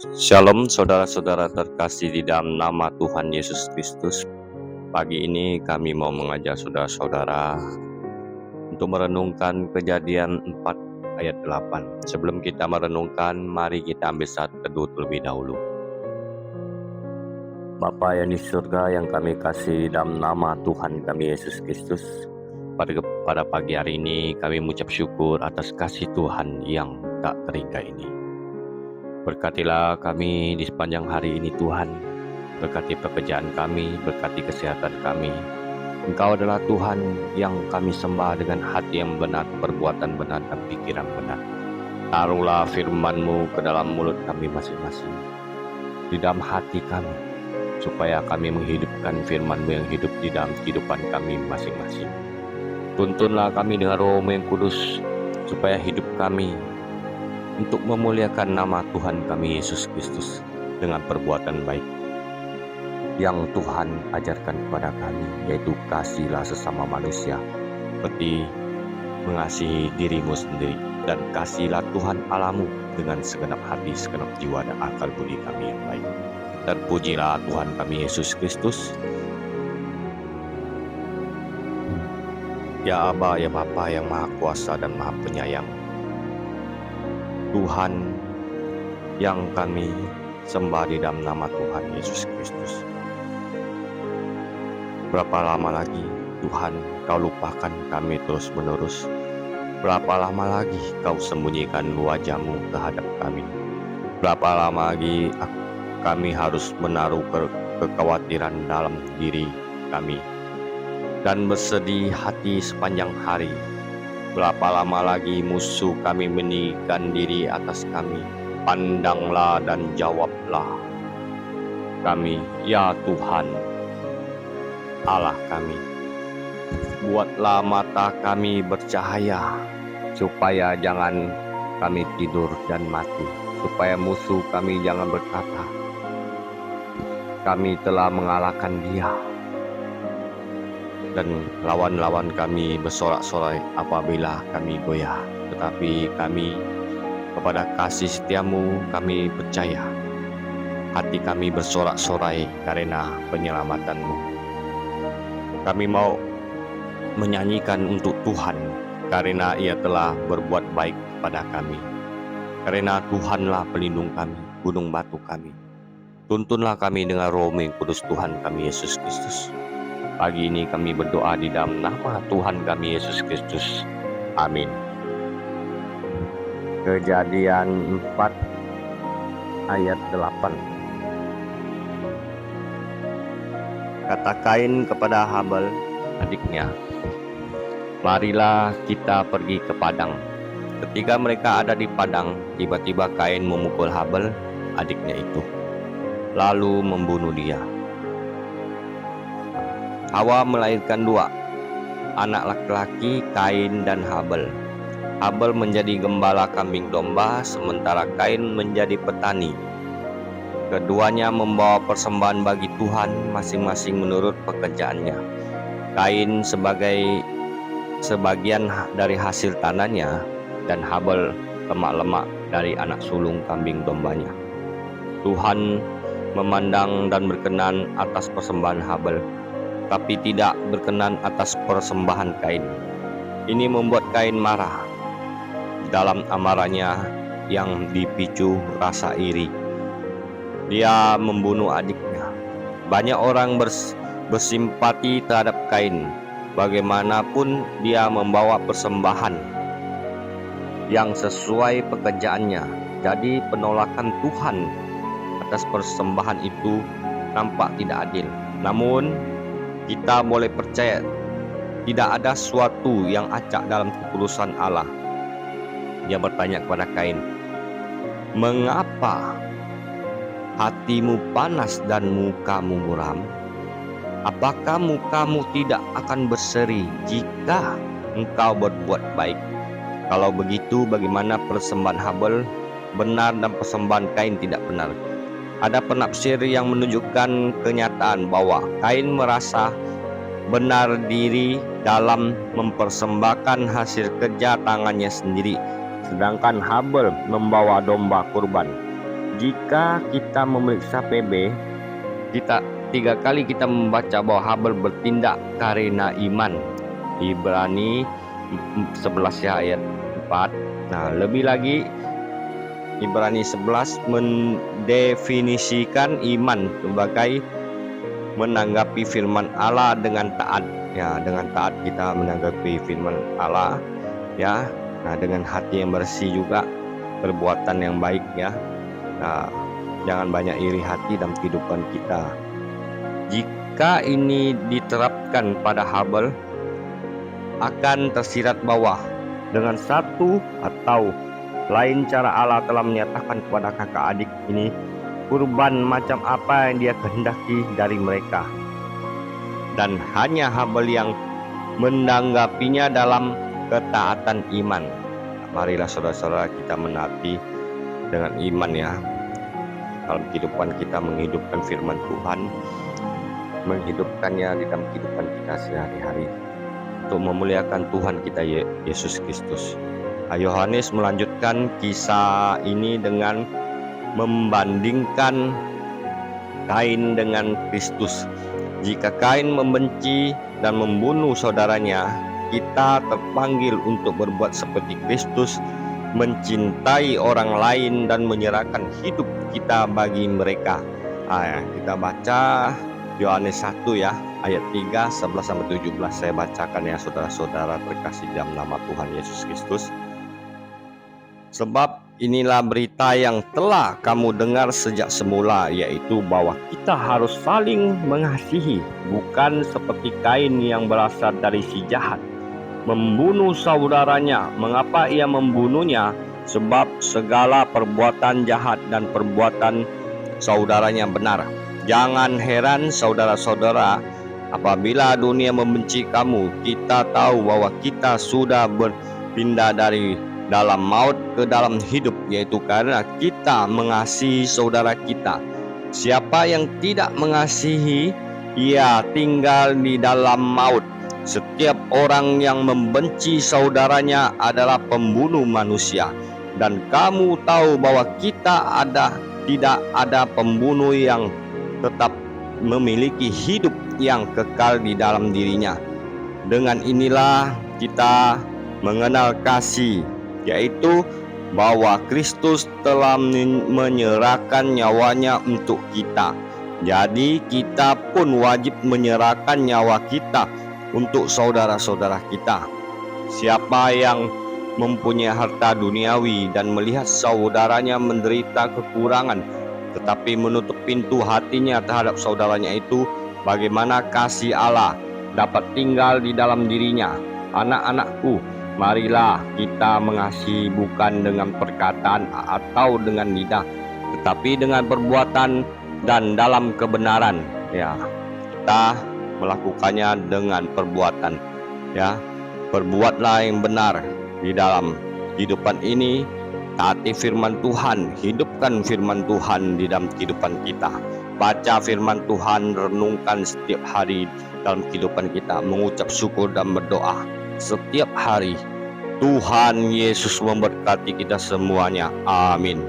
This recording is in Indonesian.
Shalom saudara-saudara terkasih di dalam nama Tuhan Yesus Kristus. Pagi ini kami mau mengajak saudara-saudara untuk merenungkan Kejadian 4 ayat 8. Sebelum kita merenungkan, mari kita ambil saat teduh terlebih dahulu. Bapa yang di surga yang kami kasih dalam nama Tuhan kami Yesus Kristus, pada pagi hari ini kami mengucap syukur atas kasih Tuhan yang tak terhingga ini. Berkatilah kami di sepanjang hari ini Tuhan. Berkati pekerjaan kami, berkati kesehatan kami. Engkau adalah Tuhan yang kami sembah dengan hati yang benar, perbuatan benar, dan pikiran benar. Taruhlah firman-Mu ke dalam mulut kami masing-masing, di dalam hati kami, supaya kami menghidupkan firman-Mu yang hidup di dalam kehidupan kami masing-masing. Tuntunlah kami dengan Roh-Mu yang kudus, supaya hidup kami untuk memuliakan nama Tuhan kami Yesus Kristus dengan perbuatan baik yang Tuhan ajarkan kepada kami, yaitu kasihlah sesama manusia seperti mengasihi dirimu sendiri, dan kasihlah Tuhan Allahmu dengan segenap hati, segenap jiwa, dan akal budi kami yang baik. Terpujilah Tuhan kami Yesus Kristus. Ya Aba, ya Bapa yang Maha Kuasa dan Maha Penyayang, Tuhan yang kami sembah di dalam nama Tuhan Yesus Kristus. Berapa lama lagi Tuhan Kau lupakan kami terus-menerus? Berapa lama lagi Kau sembunyikan wajah-Mu terhadap kami? Berapa lama lagi kami harus menaruh kekhawatiran dalam diri kami dan bersedih hati sepanjang hari? Berapa lama lagi musuh kami meninggikan diri atas kami? Pandanglah dan jawablah kami, ya Tuhan Allah kami. Buatlah mata kami bercahaya, supaya jangan kami tidur dan mati, supaya musuh kami jangan berkata, kami telah mengalahkan dia, dan lawan-lawan kami bersorak-sorai apabila kami goyah. Tetapi kami kepada kasih setiamu kami percaya. Hati kami bersorak-sorai karena penyelamatanmu. Kami mau menyanyikan untuk Tuhan karena Ia telah berbuat baik kepada kami. Karena Tuhanlah pelindung kami, gunung batu kami. Tuntunlah kami dengan Roh-Mu yang kudus Tuhan kami Yesus Kristus. Pagi ini kami berdoa di dalam nama Tuhan kami Yesus Kristus. Amin. Kejadian 4 ayat 8. Kata Kain kepada Habel adiknya, marilah kita pergi ke padang. Ketika mereka ada di padang, tiba-tiba Kain memukul Habel adiknya itu, lalu membunuh dia. Hawa melahirkan 2 anak laki-laki, Kain dan Habel. Habel menjadi gembala kambing domba, sementara Kain menjadi petani. Keduanya membawa persembahan bagi Tuhan masing-masing menurut pekerjaannya. Kain sebagai sebagian dari hasil tanahnya, dan Habel lemak-lemak dari anak sulung kambing dombanya. Tuhan memandang dan berkenan atas persembahan Habel, tapi tidak berkenan atas persembahan Kain. Ini membuat Kain marah. Dalam amarahnya yang dipicu rasa iri, dia membunuh adiknya. Banyak orang bersimpati terhadap Kain. Bagaimanapun dia membawa persembahan yang sesuai pekerjaannya. Jadi penolakan Tuhan atas persembahan itu nampak tidak adil. Namun kita boleh percaya tidak ada sesuatu yang acak dalam ketulusan Allah. Dia bertanya kepada Kain, mengapa hatimu panas dan mukamu muram? Apakah mukamu tidak akan berseri jika engkau berbuat baik? Kalau begitu, bagaimana persembahan Habel benar dan persembahan Kain tidak benar? Ada penafsir yang menunjukkan kenyataan bahwa Kain merasa benar diri dalam mempersembahkan hasil kerja tangannya sendiri, sedangkan Habel membawa domba kurban. Jika kita memeriksa PB, kita 3 kali kita membaca bahwa Habel bertindak karena iman. Ibrani 11 ya, ayat 4. Nah, lebih lagi Ibrani 11 mendefinisikan iman sebagai menanggapi firman Allah dengan taat. Ya, dengan taat kita menanggapi firman Allah, ya. Nah, dengan hati yang bersih juga, perbuatan yang baik, ya. Nah, jangan banyak iri hati dalam kehidupan kita. Jika ini diterapkan pada Habel, akan tersirat bawah dengan satu atau lain cara Allah telah menyatakan kepada kakak adik ini kurban macam apa yang dia kehendaki dari mereka, dan hanya Habel yang menanggapinya dalam ketaatan iman. Marilah saudara-saudara kita menaati dengan iman, ya, dalam kehidupan kita, menghidupkan firman Tuhan, menghidupkannya di dalam kehidupan kita sehari-hari untuk memuliakan Tuhan kita Yesus Kristus. Yohanes melanjutkan kisah ini dengan membandingkan Kain dengan Kristus. Jika Kain membenci dan membunuh saudaranya, kita terpanggil untuk berbuat seperti Kristus, mencintai orang lain dan menyerahkan hidup kita bagi mereka. Kita baca Yohanes 1 ya, ayat 3, 11-17. Saya bacakan ya saudara-saudara terkasih dalam nama Tuhan Yesus Kristus. Sebab inilah berita yang telah kamu dengar sejak semula, yaitu bahwa kita harus saling mengasihi, bukan seperti Kain yang berasal dari si jahat, membunuh saudaranya. Mengapa ia membunuhnya? Sebab segala perbuatan jahat dan perbuatan saudaranya benar. Jangan heran saudara-saudara, apabila dunia membenci kamu. Kita tahu bahwa kita sudah berpindah dari dalam maut ke dalam hidup, yaitu karena kita mengasihi saudara kita. Siapa yang tidak mengasihi, ia tinggal di dalam maut. Setiap orang yang membenci saudaranya adalah pembunuh manusia. Dan kamu tahu bahwa tidak ada pembunuh yang tetap memiliki hidup yang kekal di dalam dirinya. Dengan inilah kita mengenal kasih, yaitu bahwa Kristus telah menyerahkan nyawanya untuk kita. Jadi kita pun wajib menyerahkan nyawa kita untuk saudara-saudara kita. Siapa yang mempunyai harta duniawi dan melihat saudaranya menderita kekurangan, tetapi menutup pintu hatinya terhadap saudaranya itu, bagaimana kasih Allah dapat tinggal di dalam dirinya? Anak-anakku, marilah kita mengasihi bukan dengan perkataan atau dengan lidah, tetapi dengan perbuatan dan dalam kebenaran. Ya, kita melakukannya dengan perbuatan. Ya, perbuatlah yang benar di dalam kehidupan ini. Taati firman Tuhan, hidupkan firman Tuhan di dalam kehidupan kita. Baca firman Tuhan, renungkan setiap hari dalam kehidupan kita, mengucap syukur dan berdoa setiap hari. Tuhan Yesus memberkati kita semuanya. Amin.